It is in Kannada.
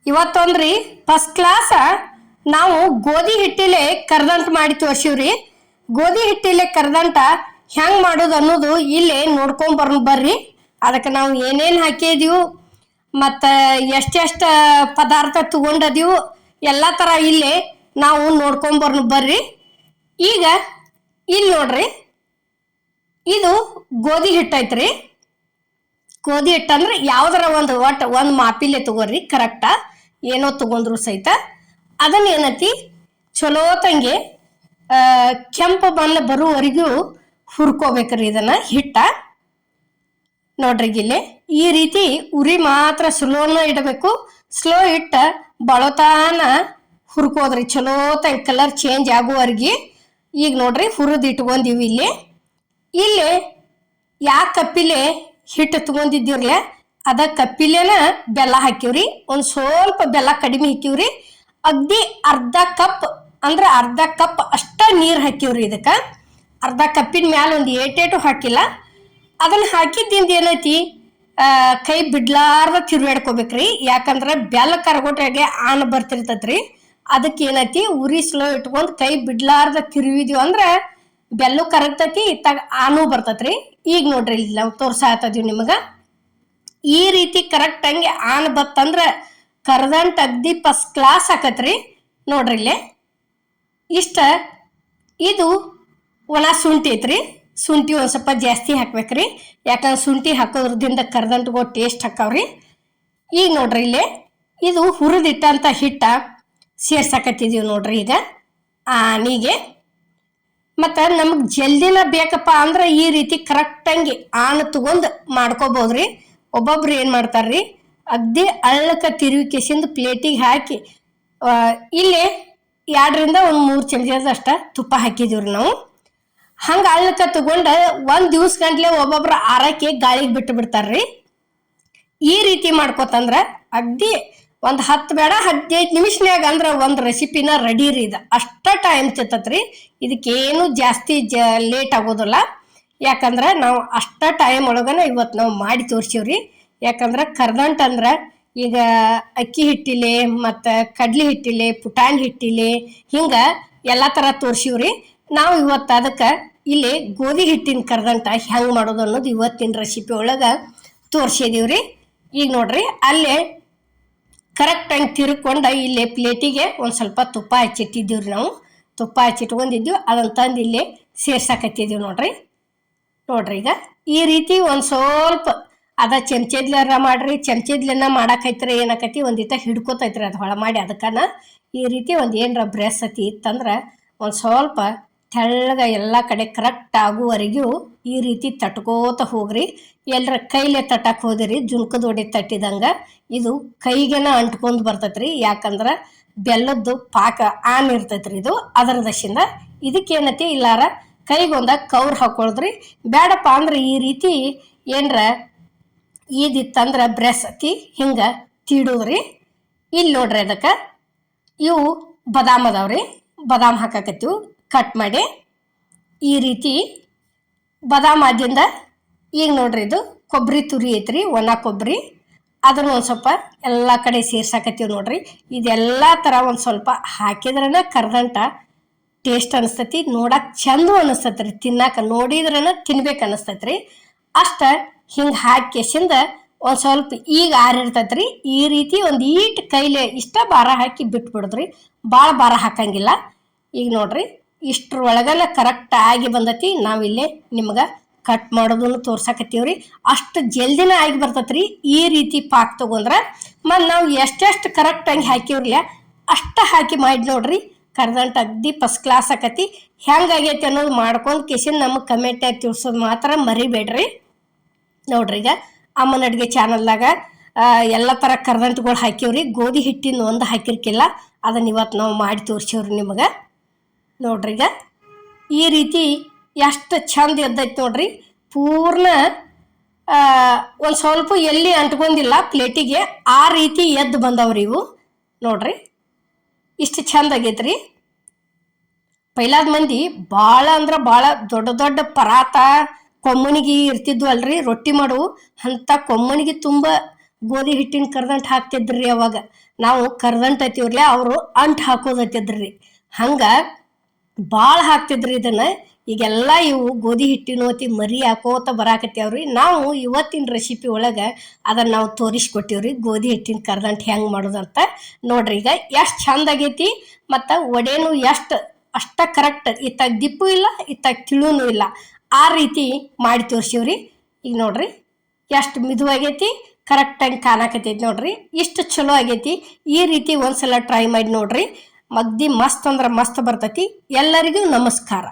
ಇವತ್ತೊಂದ್ರಿ ಫಸ್ಟ್ ಕ್ಲಾಸ್ ನಾವು ಗೋಧಿ ಹಿಟ್ಟಿಲೆ ಕರ್ದಂಟ ಮಾಡಿ ತೋರ್ಸಿವ್ರಿ. ಗೋಧಿ ಹಿಟ್ಟಿಲೆ ಕರ್ದಂಟ ಹೆಂಗ್ ಮಾಡೋದು ಅನ್ನೋದು ಇಲ್ಲೇ ನೋಡ್ಕೊಂಡ್ ಬರ್ರಿ. ಅದಕ್ಕೆ ನಾವು ಏನೇನು ಹಾಕಿದೀವು ಮತ್ತು ಎಷ್ಟೆಷ್ಟು ಪದಾರ್ಥ ತಗೊಂಡದೀವು ಎಲ್ಲ ಥರ ಇಲ್ಲೇ ನಾವು ನೋಡ್ಕೊಂಡ್ ಬರ್ರಿ. ಈಗ ಇಲ್ಲಿ ನೋಡ್ರಿ, ಇದು ಗೋಧಿ ಹಿಟ್ಟು ಐತ್ರಿ. ಗೋಧಿ ಹಿಟ್ಟು ಅಂದ್ರೆ ಯಾವ್ದಾರ ಒಂದು ಮಾಪಿಲೆ ತಗೋರಿ, ಕರೆಕ್ಟಾ ಏನೋ ತಗೊಂಡ್ರು ಸಹಿತ ಅದನ್ನ ಏನೈತಿ ಚಲೋ ತಂಗೆ ಕೆಂಪು ಬಣ್ಣ ಬರುವವರೆಗೂ ಹುರ್ಕೋಬೇಕ್ರಿ ಇದನ್ನ ಹಿಟ್ಟ. ನೋಡ್ರಿ ಇಲ್ಲಿ ಈ ರೀತಿ ಉರಿ ಮಾತ್ರ ಸ್ಲೋನ ಇಡಬೇಕು. ಸ್ಲೋ ಇಟ್ಟ ಬಳತಾನ ಹುರ್ಕೋದ್ರಿ ಚಲೋ ತಂಗ ಕಲರ್ ಚೇಂಜ್ ಆಗುವವರೆಗೆ. ಈಗ ನೋಡ್ರಿ ಹುರಿದು ಇಟ್ಕೊಂಡಿವಿ. ಇಲ್ಲಿ ಯಾವ ಕಪ್ಪಿಲೆ ಹಿಟ್ಟು ತಗೊಂಡಿದ್ದೀರ್ಲೆ ಅದ ಕಪ್ಪಿಲೇನ ಬೆಲ್ಲ ಹಾಕಿವ್ರಿ. ಒಂದು ಸ್ವಲ್ಪ ಬೆಲ್ಲ ಕಡಿಮೆ ಹಾಕಿವ್ರಿ. ಅಗ್ದಿ ಅರ್ಧ ಕಪ್ ಅಷ್ಟ ನೀರು ಹಾಕಿವ್ರಿ. ಇದಕ್ಕೆ ಅರ್ಧ ಕಪ್ಪಿನ ಮ್ಯಾಲ ಒಂದು ಏಟೇಟು ಹಾಕಿಲ್ಲ. ಅದನ್ನ ಹಾಕಿದ್ದಿಂದ ಏನೈತಿ ಕೈ ಬಿಡ್ಲಾರ್ದ ತಿರುವಾಡ್ಕೋಬೇಕ್ರಿ. ಯಾಕಂದ್ರೆ ಬೆಲ್ಲ ಕರಗೋಟ್ರಾಗೆ ಆನ್ ಬರ್ತಿರ್ತೈತ್ರಿ. ಅದಕ್ಕೆ ಏನೈತಿ ಉರಿ ಸ್ಲೋ ಇಟ್ಕೊಂಡು ಕೈ ಬಿಡ್ಲಾರ್ದ ತಿರುವಿದೀವಿ ಅಂದ್ರೆ ಬೆಲ್ಲು ಕರಗ್ತೈತಿ, ಇತ್ತಾಗ ಆನೂ ಬರ್ತೈತ್ರಿ. ಈಗ ನೋಡ್ರಿ ಇಲ್ಲಿ ನಾವು ತೋರ್ಸಾತದೀವಿ ನಿಮಗೆ. ಈ ರೀತಿ ಕರೆಕ್ಟ್ ಹಂಗೆ ಆನ್ ಬತ್ತಂದ್ರೆ ಕರ್ದಂಟ ಅಗ್ದಿ ಫಸ್ಟ್ ಕ್ಲಾಸ್ ಆಕತ್ರಿ. ನೋಡ್ರಿ ಇಲ್ಲೇ ಇಷ್ಟ. ಇದು ಒಣ ಶುಂಠಿ ಐತ್ರಿ. ಶುಂಠಿ ಒಂದು ಸ್ವಲ್ಪ ಜಾಸ್ತಿ ಹಾಕ್ಬೇಕ್ರಿ. ಯಾಕಂದ್ರೆ ಶುಂಠಿ ಹಾಕೋದ್ರದಿಂದ ಕರ್ದಂಟಗೂ ಟೇಸ್ಟ್ ಹಾಕಾವ್ರಿ. ಈಗ ನೋಡ್ರಿ ಇಲ್ಲೇ ಇದು ಹುರಿದಿಟ್ಟಂತ ಹಿಟ್ಟ ಸೇರ್ಸಾಕತ್ತಿದೀವಿ ನೋಡ್ರಿ. ಈಗ ಆನಿಗೆ ಮತ್ತು ನಮಗೆ ಜಲ್ದಿನ ಬೇಕಪ್ಪ ಅಂದ್ರೆ ಈ ರೀತಿ ಕರೆಕ್ಟಂಗೆ ಆನ್ ತಗೊಂಡು ಮಾಡ್ಕೋಬೋದ್ರಿ. ಒಬ್ಬೊಬ್ರು ಏನು ಮಾಡ್ತಾರ್ರಿ, ಅಗ್ದಿ ಅಳ್ಳಕ ತಿರುವಿಕೆಸಿಂದ ಪ್ಲೇಟಿಗೆ ಹಾಕಿ ಇಲ್ಲಿ 2ರಿಂದ 3 ಚಮಚದಷ್ಟ ತುಪ್ಪ ಹಾಕಿದೀವ್ರಿ ನಾವು. ಹಂಗೆ ಅಳ್ಳಕ ತಗೊಂಡು 1 ದಿವ್ಸ ಗಂಟ್ಲೆ ಒಬ್ಬೊಬ್ರು ಆರಕ್ಕೆ ಗಾಳಿಗೆ ಬಿಟ್ಟು ಬಿಡ್ತಾರ್ರಿ. ಈ ರೀತಿ ಮಾಡ್ಕೋತಂದ್ರೆ ಅಗ್ದಿ ಒಂದು 10 ಬೇಡ 15 ನಿಮಿಷನ್ಯಾಗ ಅಂದ್ರೆ ಒಂದು ರೆಸಿಪಿನ ರೆಡಿ ರೀ. ಇದು ಅಷ್ಟ ಟೈಮ್ ತಿತ್ತತ್ರಿ. ಇದಕ್ಕೇನು ಜಾಸ್ತಿ ಲೇಟ್ ಆಗೋದಿಲ್ಲ. ಯಾಕಂದ್ರೆ ನಾವು ಅಷ್ಟ ಟೈಮ್ ಒಳಗನ ಇವತ್ತು ನಾವು ಮಾಡಿ ತೋರ್ಸಿವ್ರಿ. ಯಾಕಂದ್ರೆ ಕರ್ದಂಟ ಅಂದ್ರೆ ಈಗ ಅಕ್ಕಿ ಹಿಟ್ಟಿಲೆ ಮತ್ತು ಕಡ್ಲಿ ಹಿಟ್ಟಿಲೆ ಪುಟಾಣಿ ಹಿಟ್ಟಿಲೆ ಹಿಂಗೆ ಎಲ್ಲ ಥರ ತೋರ್ಸಿವ್ರಿ. ನಾವು ಇವತ್ತು ಅದಕ್ಕೆ ಇಲ್ಲಿ ಗೋಧಿ ಹಿಟ್ಟಿನ ಕರ್ದಂಟ ಹೆಂಗೆ ಮಾಡೋದು ಅನ್ನೋದು ಇವತ್ತಿನ ರೆಸಿಪಿ ಒಳಗೆ ತೋರ್ಸಿದೀವ್ರಿ. ಈಗ ನೋಡ್ರಿ ಅಲ್ಲೇ ಕರೆಕ್ಟ್ ಹಂಗೆ ತಿರ್ಕೊಂಡು ಇಲ್ಲೇ ಪ್ಲೇಟಿಗೆ ಒಂದು ಸ್ವಲ್ಪ ತುಪ್ಪ ಹಚ್ಚಿಟ್ಟಿದ್ದೀವ್ರಿ. ನಾವು ತುಪ್ಪ ಹಚ್ಚಿಟ್ಕೊಂಡಿದ್ದೀವಿ. ಅದನ್ನು ತಂದು ಇಲ್ಲೇ ಸೇರ್ಸಾಕತ್ತಿದ್ದೀವಿ ನೋಡ್ರಿ. ಈಗ ಈ ರೀತಿ ಒಂದು ಸ್ವಲ್ಪ ಅದ ಚಮಚದ್ಲಾರ ಮಾಡ್ರಿ. ಚಮಚದ್ಲನ್ನ ಮಾಡಾಕೈತ್ರಿ ಏನಾಕೈತಿ ಒಂದಿಟ ಹಿಡ್ಕೋತೈತ್ರಿ ಅದು ಹೊಳ ಮಾಡಿ. ಅದಕ್ಕನ ಈ ರೀತಿ ಒಂದು ಏನರ ಬ್ರಷ್ ಅತಿ ಇತ್ತಂದ್ರೆ ಒಂದು ಸ್ವಲ್ಪ ತೆಳ್ಳಗ ಎಲ್ಲ ಕಡೆ ಕರೆಕ್ಟ್ ಆಗುವವರೆಗೂ ಈ ರೀತಿ ತಟ್ಕೋತ ಹೋಗ್ರಿ. ಎಲ್ಲರ ಕೈಲೇ ತಟ್ಟಕ್ಕೆ ಹೋದಿರಿ ಜುನ್ಕದ ಹೊಡೆ ತಟ್ಟಿದಂಗೆ ಇದು ಕೈಗೆನ ಅಂಟ್ಕೊಂಡು ಬರ್ತೈತ್ರಿ. ಯಾಕಂದ್ರೆ ಬೆಲ್ಲದ್ದು ಪಾಕ ಆನ್ ಇರ್ತೈತ್ರಿ ಇದು ಅದರ ದಶಿಂದ. ಇದಕ್ಕೇನತಿ ಇಲ್ಲಾರ ಕೈಗೊಂದ ಕೌರ್ ಹಾಕೊಳ್ದ್ರಿ. ಬೇಡಪ್ಪ ಅಂದ್ರೆ ಈ ರೀತಿ ಏನರ ಇದಿತ್ತಂದ್ರೆ ಬ್ರೆಸ್ ಅತಿ ಹಿಂಗೆ ತೀಡೋದ್ರಿ. ಇಲ್ಲಿ ನೋಡ್ರಿ ಅದಕ್ಕೆ ಇವು ಬಾದಾಮ್ ಅದಾವ್ರಿ. ಬಾದಾಮ್ ಹಾಕಾಕತ್ತೀವಿ ಕಟ್ ಮಾಡಿ ಈ ರೀತಿ ಬಾದಾಮ್ ಆದ್ರಿಂದ. ಈಗ ನೋಡ್ರಿ ಇದು ಕೊಬ್ಬರಿ ತುರಿ ಐತ್ರಿ, ಒಣ ಕೊಬ್ಬರಿ. ಅದನ್ನು ಒಂದು ಸ್ವಲ್ಪ ಎಲ್ಲ ಕಡೆ ಸೇರ್ಸಾಕತ್ತೀವಿ ನೋಡ್ರಿ. ಇದೆಲ್ಲ ಥರ ಒಂದು ಸ್ವಲ್ಪ ಹಾಕಿದ್ರನ ಕರ್ದಂಟ ಟೇಸ್ಟ್ ಅನಿಸ್ತೈತಿ, ನೋಡಕ್ಕೆ ಚಂದ ಅನಿಸ್ತೈತಿ ರೀ. ತಿನ್ನಾಕ ನೋಡಿದ್ರನ ತಿನ್ಬೇಕು ಅನಿಸ್ತೈತ್ರಿ. ಅಷ್ಟ ಹಿಂಗೆ ಹಾಕಿಸಿಂದ ಒಂದು ಸ್ವಲ್ಪ ಈಗ ಆರಿರ್ತೈತ್ರಿ. ಈ ರೀತಿ ಒಂದು ಈಟ್ ಕೈಲೇ ಇಷ್ಟ ಭಾರ ಹಾಕಿ ಬಿಟ್ಬಿಡಿದ್ರಿ. ಭಾಳ ಭಾರ ಹಾಕಂಗಿಲ್ಲ. ಈಗ ನೋಡ್ರಿ ಇಷ್ಟ್ರ ಒಳಗನ ಕರೆಕ್ಟ್ ಆಗಿ ಬಂದತಿ. ನಾವಿಲ್ಲೇ ನಿಮ್ಗೆ ಕಟ್ ಮಾಡೋದನ್ನು ತೋರ್ಸಾಕತ್ತೀವ್ರಿ. ಅಷ್ಟು ಜಲ್ದಿನ ಆಗಿ ಬರ್ತೈತ್ರಿ ಈ ರೀತಿ ಪಾಕ್ ತಗೊಂಡ್ರೆ. ಮತ್ತು ನಾವು ಎಷ್ಟೆಷ್ಟು ಕರೆಕ್ಟಾಗಿ ಹಾಕಿವ್ರಲ್ಲ ಅಷ್ಟ ಹಾಕಿ ಮಾಡಿ ನೋಡ್ರಿ. ಕರ್ದಂಟ ಅಗ್ದಿ ಫಸ್ಟ್ ಕ್ಲಾಸ್ ಆಕತಿ. ಹೆಂಗಾಗೈತಿ ಅನ್ನೋದು ಮಾಡ್ಕೊಂಡು ಕಿಸಿನ್ ನಮಗೆ ಕಮೆಂಟ್ನಾಗ ತಿಳಿಸೋದು ಮಾತ್ರ ಮರಿಬೇಡ್ರಿ. ನೋಡ್ರಿ ಈಗ ಅಮ್ಮನ ಅಡುಗೆ ಚಾನಲ್ದಾಗ ಎಲ್ಲ ಥರ ಕರ್ದಂಟಗಳು ಹಾಕಿವ್ರಿ. ಗೋಧಿ ಹಿಟ್ಟಿನ ಒಂದು ಹಾಕಿರ್ಕಿಲ್ಲ, ಅದನ್ನು ಇವತ್ತು ನಾವು ಮಾಡಿ ತೋರಿಸಿವ್ರಿ ನಿಮಗೆ. ನೋಡ್ರಿ ಈಗ ಈ ರೀತಿ ಎಷ್ಟು ಚಂದ ಎದ್ದೈತಿ ನೋಡ್ರಿ. ಪೂರ್ಣ ಒಂದು ಸ್ವಲ್ಪ ಎಲ್ಲಿ ಅಂಟ್ಕೊಂಡಿಲ್ಲ ಪ್ಲೇಟಿಗೆ, ಆ ರೀತಿ ಎದ್ದು ಬಂದವ್ರಿ ಇವು. ನೋಡ್ರಿ ಇಷ್ಟು ಚಂದ ಆಗೈತ್ರಿ. ಪೈಲಾದ ಮಂದಿ ಭಾಳ ಅಂದ್ರೆ ಭಾಳ ದೊಡ್ಡ ದೊಡ್ಡ ಪರಾತ ಕೊಮ್ಮನಿಗೆ ಇರ್ತಿದ್ವು ಅಲ್ರಿ ರೊಟ್ಟಿ ಮಾಡು. ಅಂಥ ಕೊಮ್ಮನಿಗೆ ತುಂಬ ಗೋಧಿ ಹಿಟ್ಟಿನ ಕರ್ದಂಟು ಹಾಕ್ತಿದ್ರಿ. ಅವಾಗ ನಾವು ಕರ್ದಂಟು ಹತ್ತಿವ್ರಲ್ಲ, ಅವರು ಅಂಟು ಹಾಕೋದತ್ತಿದ್ರಿ. ಹಂಗೆ ಭಾಳ ಹಾಕ್ತಿದ್ರಿ ಇದನ್ನು. ಈಗೆಲ್ಲ ಇವು ಗೋಧಿ ಹಿಟ್ಟಿನ ಹೊತ್ತಿ ಮರಿ ಹಾಕೋತ ಬರಾಕತ್ಯಾವ್ರಿ. ನಾವು ಇವತ್ತಿನ ರೆಸಿಪಿ ಒಳಗೆ ಅದನ್ನು ನಾವು ತೋರಿಸ್ಕೊಟ್ಟಿವ್ರಿ, ಗೋಧಿ ಹಿಟ್ಟಿನ ಕರ್ದಂಟು ಹೆಂಗೆ ಮಾಡೋದಂತ. ನೋಡ್ರಿ ಈಗ ಎಷ್ಟು ಚಂದ ಆಗೈತಿ, ಮತ್ತು ಒಡೆನೂ ಅಷ್ಟ ಕರೆಕ್ಟ್, ಇತ್ತಾಗ ದಿಪ್ಪು ಇಲ್ಲ, ಇತ್ತಾಗ ತಿಳುನೂ ಇಲ್ಲ, ಆ ರೀತಿ ಮಾಡಿ ತೋರಿಸಿವ್ರಿ. ಈಗ ನೋಡ್ರಿ ಎಷ್ಟು ಮಿದುವಾಗೈತಿ, ಕರೆಕ್ಟಾಗಿ ಕಾಣಕತ್ತೈತಿ ನೋಡ್ರಿ. ಇಷ್ಟು ಚಲೋ ಆಗೈತಿ. ಈ ರೀತಿ ಒಂದ್ಸಲ ಟ್ರೈ ಮಾಡಿ ನೋಡ್ರಿ, ಮಗ್ದಿ ಮಸ್ತ್ ಅಂದ್ರೆ ಮಸ್ತ್ ಬರ್ತೈತಿ. ಎಲ್ಲರಿಗೂ ನಮಸ್ಕಾರ.